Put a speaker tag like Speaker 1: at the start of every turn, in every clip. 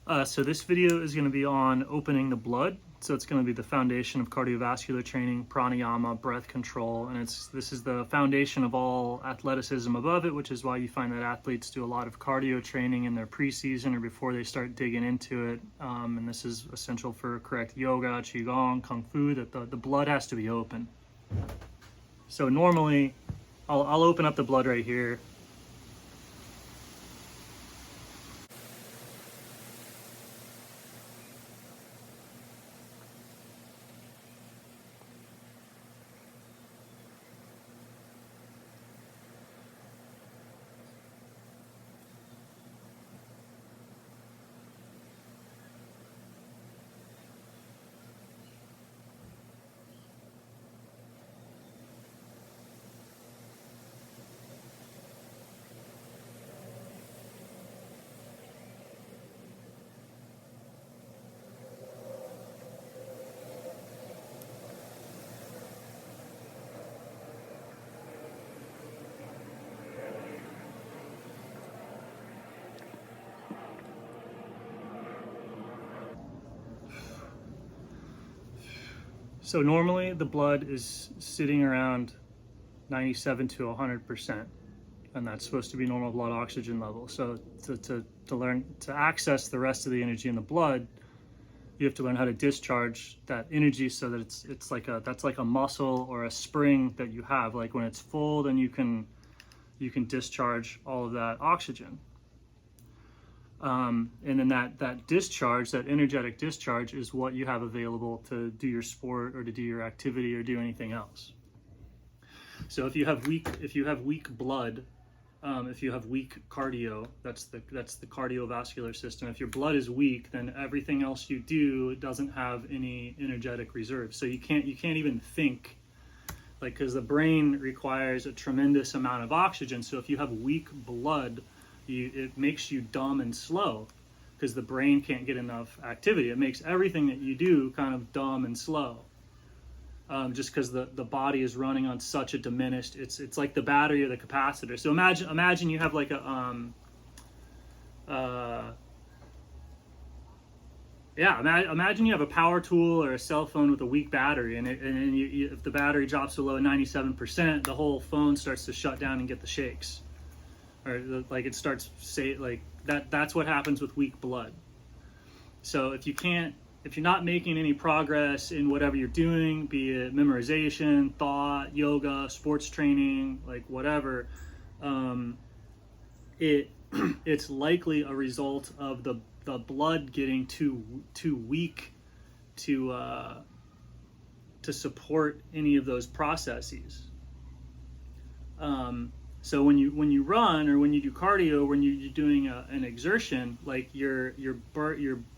Speaker 1: So this video is going to be on opening the blood. So it's going to be the foundation of cardiovascular training, pranayama, breath control, and this is the foundation of all athleticism above it, which is why you find that athletes do a lot of cardio training in their preseason or before they start digging into it. And this is essential for correct yoga, qigong, kung fu, that the blood has to be open. So normally, I'll open up the blood right here. So normally the blood is sitting around 97 to 100%, and that's supposed to be normal blood oxygen level. So to learn to access the rest of the energy in the blood, you have to learn how to discharge that energy so that it's like that's like a muscle or a spring that you have. Like when it's full, then you can discharge all of that oxygen. And then that discharge, that energetic discharge, is what you have available to do your sport or to do your activity or do anything else. So if you have weak blood, if you have weak cardio, that's the cardiovascular system. If your blood is weak, then everything else you do doesn't have any energetic reserve. So you can't even think, like, because the brain requires a tremendous amount of oxygen. So if you have weak blood, it makes you dumb and slow because the brain can't get enough activity. It makes everything that you do kind of dumb and slow, just because the body is running on such a diminished. It's like the battery or the capacitor. So imagine you have like a imagine you have a power tool or a cell phone with a weak battery, and if the battery drops below 97%, the whole phone starts to shut down and get the shakes. Or like it starts like that's what happens with weak blood. So if you're not making any progress in whatever you're doing, be it memorization, thought, yoga, sports training, like whatever, it's likely a result of the blood getting too weak to support any of those processes. So when you run or when you do cardio, when you're doing an exertion, like you're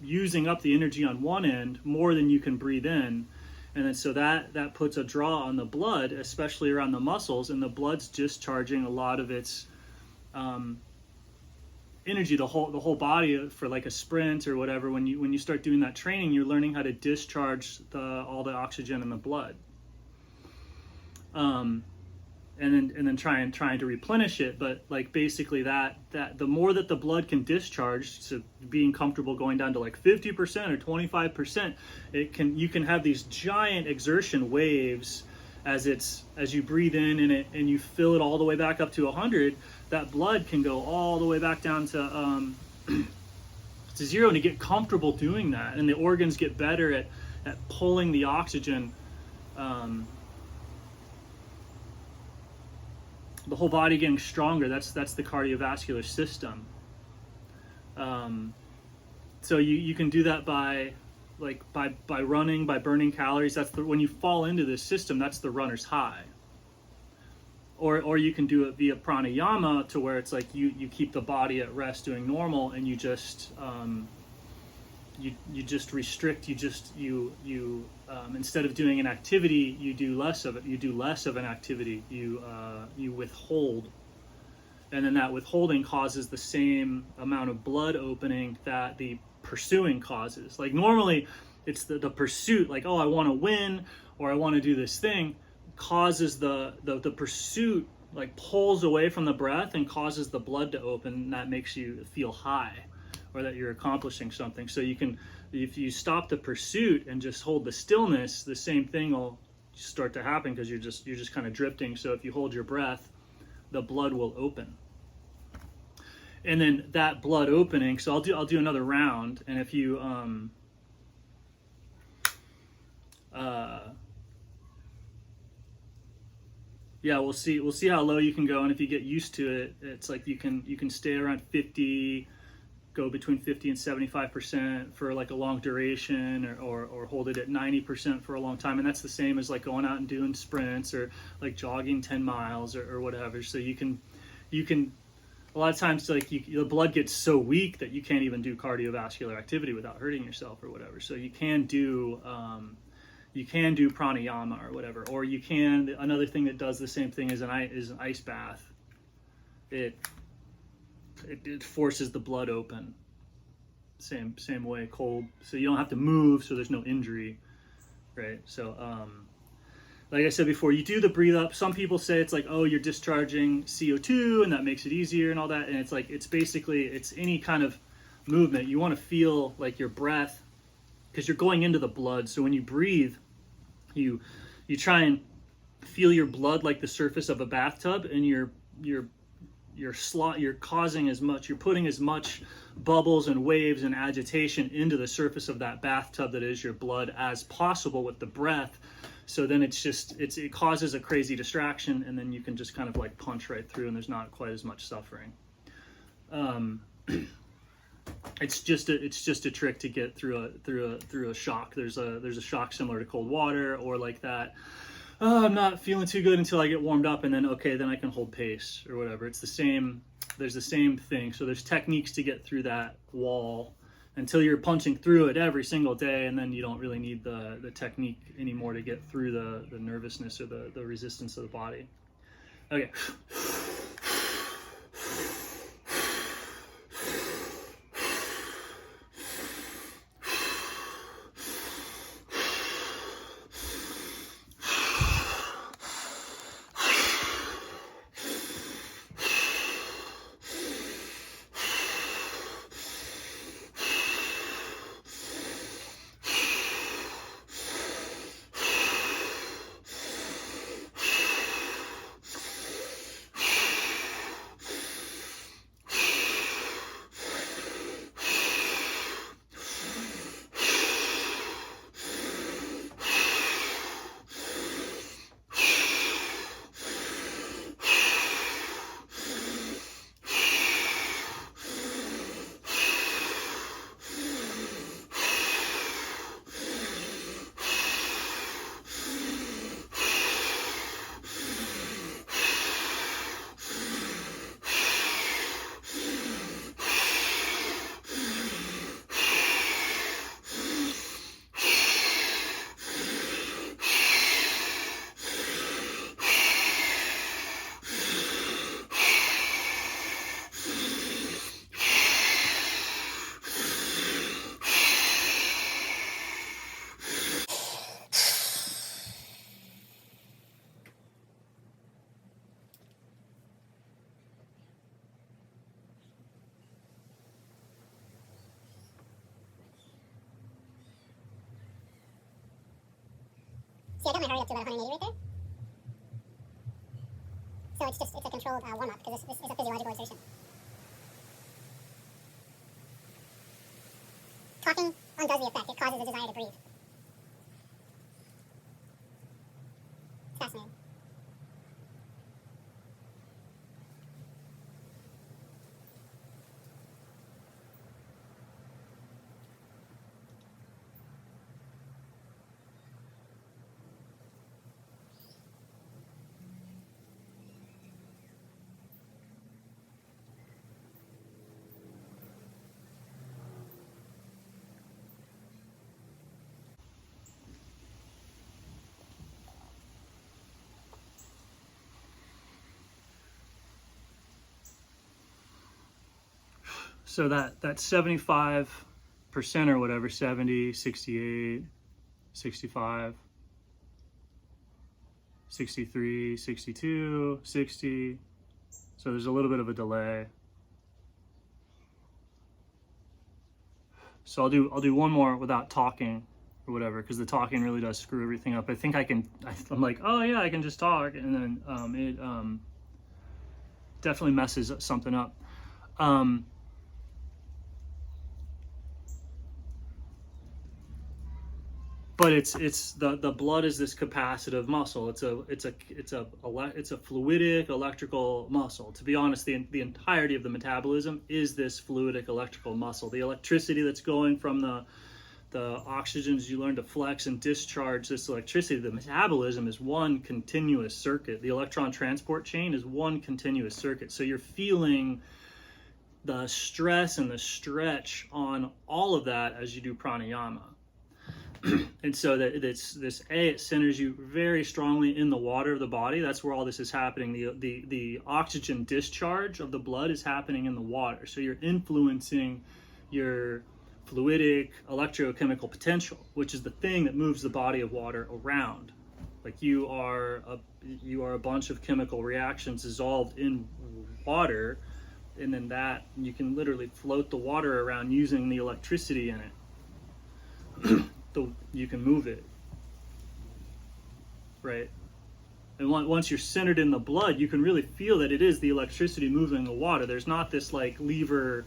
Speaker 1: using up the energy on one end more than you can breathe in, and then so that puts a draw on the blood, especially around the muscles, and the blood's discharging a lot of its energy, the whole body for like a sprint or whatever. When you start doing that training, you're learning how to discharge all the oxygen in the blood. And then trying to replenish it, but like basically that the more that the blood can discharge, so being comfortable going down to like 50% or 25%, you can have these giant exertion waves as you breathe in and you fill it all the way back up to 100. That blood can go all the way back down to zero, and to get comfortable doing that, and the organs get better at pulling the oxygen. The whole body getting stronger. That's the cardiovascular system. So you can do that by running, by burning calories. When you fall into this system, that's the runner's high. Or you can do it via pranayama, to where it's like you keep the body at rest doing normal, and you just restrict. Instead of doing an activity, you do less of it. You do less of an activity. You withhold, and then that withholding causes the same amount of blood opening that the pursuing causes. Like normally, it's the pursuit. Like, oh, I want to win, or I want to do this thing, causes the pursuit, like pulls away from the breath and causes the blood to open, and that makes you feel high. or that you're accomplishing something. So you can, if you stop the pursuit and just hold the stillness, the same thing will start to happen, because you're just kind of drifting. So if you hold your breath, the blood will open. And then that blood opening, so I'll do another round, and if you yeah, we'll see how low you can go, and if you get used to it, it's like you can stay around 50, go between 50 and 75% for like a long duration, or hold it at 90% for a long time. And that's the same as like going out and doing sprints, or like jogging 10 miles or whatever. So you can a lot of times, like the blood gets so weak that you can't even do cardiovascular activity without hurting yourself or whatever. So you can do pranayama or whatever, or you can, another thing that does the same thing is an ice bath. It forces the blood open. Same way, cold. So you don't have to move, so there's no injury, right? So like I said before, you do the breathe up. Some people say it's like, oh, you're discharging CO2 and that makes it easier and all that. And it's like, it's basically, it's any kind of movement. You want to feel like your breath, because you're going into the blood. So when you breathe, you try and feel your blood like the surface of a bathtub, and you're causing as much, you're putting as much bubbles and waves and agitation into the surface of that bathtub that is your blood as possible with the breath. So then it causes a crazy distraction, and then you can just kind of like punch right through, and there's not quite as much suffering. It's just a trick to get through a shock. There's a shock similar to cold water, or like that. Oh, I'm not feeling too good until I get warmed up, and then okay, then I can hold pace or whatever. It's the same. There's the same thing. So there's techniques to get through that wall until you're punching through it every single day, and then you don't really need the technique anymore to get through the nervousness or the resistance of the body. Okay.
Speaker 2: See, I got my hurry up to about 180 right there. So it's a controlled warm-up, because this is a physiological exertion. Talking undoes the effect. It causes a desire to breathe. It's fascinating.
Speaker 1: So that 75% or whatever, 70, 68, 65, 63, 62, 60. So there's a little bit of a delay. So I'll do one more without talking or whatever, because the talking really does screw everything up. I think I'm like, oh yeah, I can just talk, and then it definitely messes something up. But it's the blood is this capacitive muscle. It's a fluidic electrical muscle. To be honest, the entirety of the metabolism is this fluidic electrical muscle. The electricity that's going from the oxygens you learn to flex and discharge this electricity. The metabolism is one continuous circuit. The electron transport chain is one continuous circuit. So you're feeling the stress and the stretch on all of that as you do pranayama. And so that it centers you very strongly in the water of the body. That's where all this is happening. The oxygen discharge of the blood is happening in the water. So you're influencing your fluidic electrochemical potential, which is the thing that moves the body of water around. Like you are a bunch of chemical reactions dissolved in water, and then that you can literally float the water around using the electricity in it. You can move it, right? And once you're centered in the blood, you can really feel that it is the electricity moving the water. There's not this like lever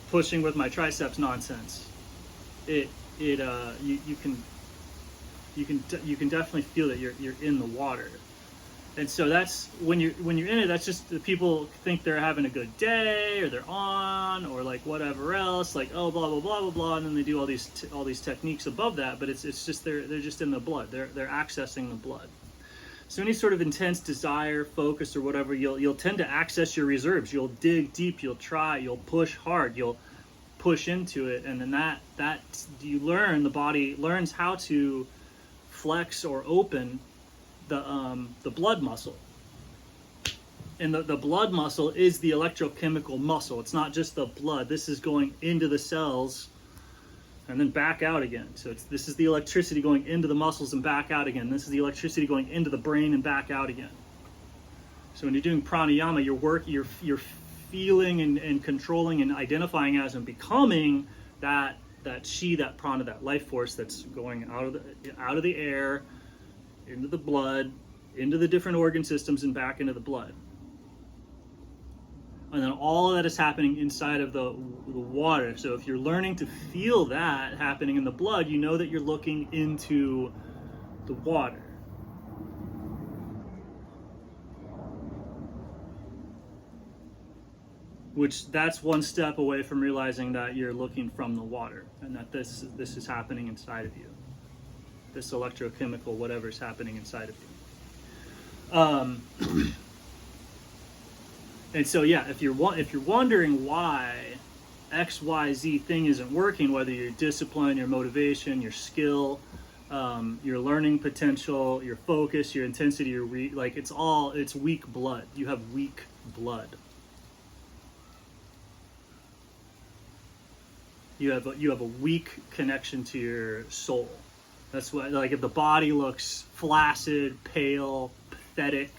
Speaker 1: pushing with my triceps nonsense. You can definitely feel that you're in the water. And so that's when you're in it. That's just the people think they're having a good day, or they're on, or like whatever else, like oh blah blah blah blah blah, and then they do all these techniques above that. But it's just they're just in the blood. They're accessing the blood. So any sort of intense desire, focus, or whatever, you'll tend to access your reserves. You'll dig deep. You'll try. You'll push hard. You'll push into it, and then that you learn. The body learns how to flex or open the blood muscle. And the blood muscle is the electrochemical muscle. It's not just the blood. This is going into the cells and then back out again. So this is the electricity going into the muscles and back out again. This is the electricity going into the brain and back out again. So when you're doing pranayama, you're feeling and controlling and identifying as and becoming that chi, that prana, that life force that's going out of the air, into the blood, into the different organ systems, and back into the blood. And then all of that is happening inside of the water. So if you're learning to feel that happening in the blood, you know that you're looking into the water. Which that's one step away from realizing that you're looking from the water, and that this is happening inside of you. This electrochemical whatever's happening inside of you. And so yeah, if you're wondering why XYZ thing isn't working, whether your discipline, your motivation, your skill, your learning potential, your focus, your intensity, it's weak blood. You have weak blood. You have a weak connection to your soul. That's why, like, if the body looks flaccid, pale, pathetic,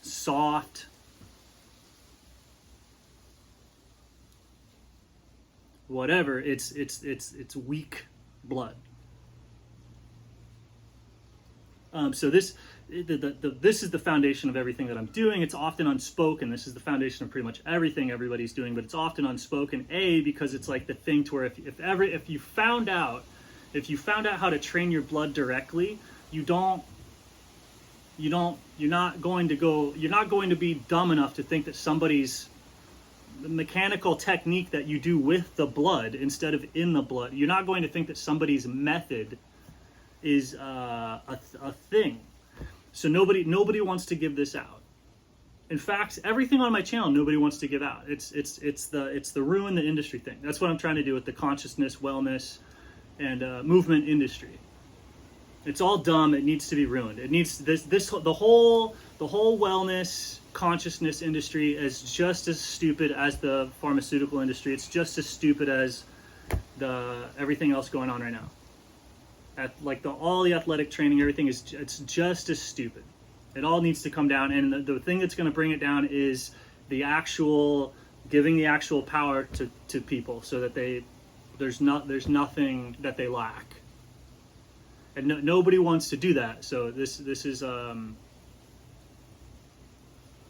Speaker 1: soft, whatever, it's weak blood. So this is the foundation of everything that I'm doing. It's often unspoken. This is the foundation of pretty much everything everybody's doing, but it's often unspoken. Because it's like the thing to where if you found out how to train your blood directly, you're not going to be dumb enough to think that somebody's mechanical technique that you do with the blood instead of in the blood. You're not going to think that somebody's method is a thing. So nobody wants to give this out. In fact, everything on my channel nobody wants to give out. It's the ruin the industry thing. That's what I'm trying to do with the consciousness, wellness, and movement industry. It's all dumb. It needs to be ruined. It needs the whole wellness consciousness industry is just as stupid as the pharmaceutical industry. It's just as stupid as everything else going on right now. All the athletic training, everything it's just as stupid. It all needs to come down, and the thing that's going to bring it down is the actual giving the actual power to people so that there's nothing that they lack, and nobody wants to do that. So this is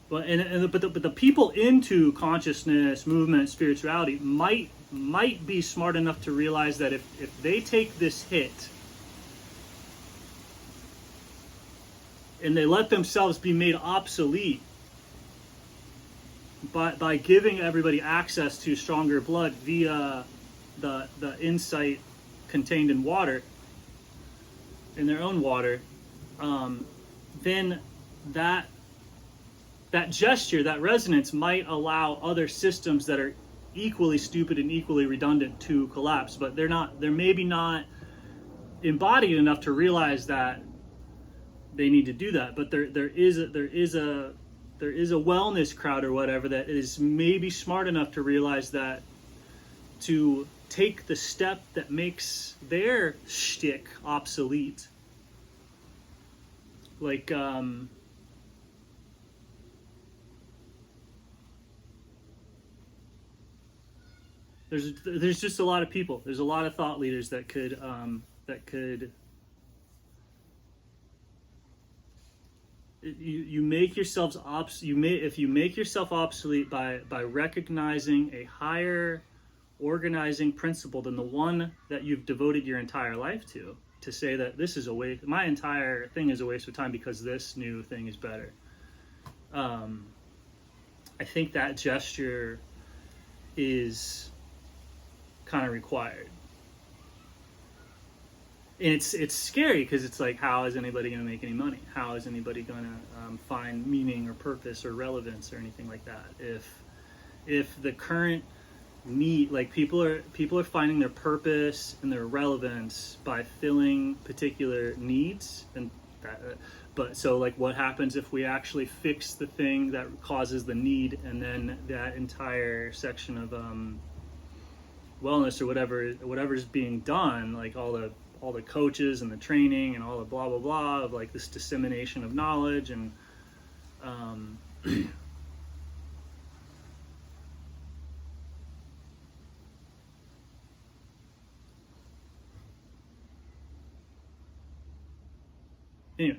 Speaker 1: but the people into consciousness, movement, spirituality might be smart enough to realize that if they take this hit and they let themselves be made obsolete by giving everybody access to stronger blood via the insight contained in water, in their own water, then that gesture, that resonance might allow other systems that are equally stupid and equally redundant to collapse, but they're maybe not embodied enough to realize that they need to do that. But there is a wellness crowd or whatever that is maybe smart enough to realize that to take the step that makes their shtick obsolete, like there's just a lot of people. There's a lot of thought leaders that could you make yourselves if you make yourself obsolete by recognizing a higher organizing principle than the one that you've devoted your entire life to say that this is a waste, my entire thing is a waste of time because this new thing is better. I think that gesture is kind of required, and it's scary because it's like, how is anybody going to make any money? How is anybody going to find meaning or purpose or relevance or anything like that if the current need, like people are finding their purpose and their relevance by filling particular needs, and that, but so like what happens if we actually fix the thing that causes the need, and then that entire section of wellness or whatever is being done, like all the coaches and the training and all the blah blah blah of like this dissemination of knowledge and anyway.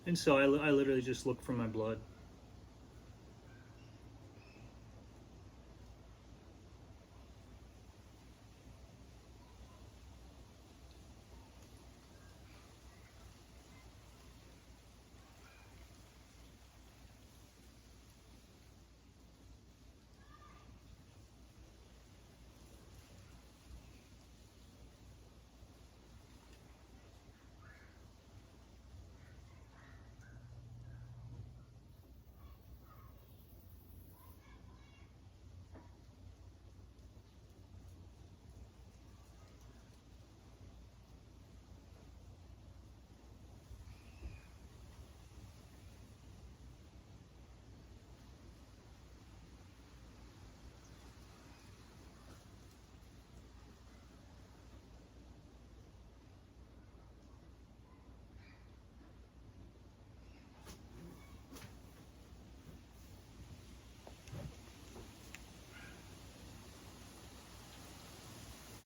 Speaker 1: And so I literally just look for my blood.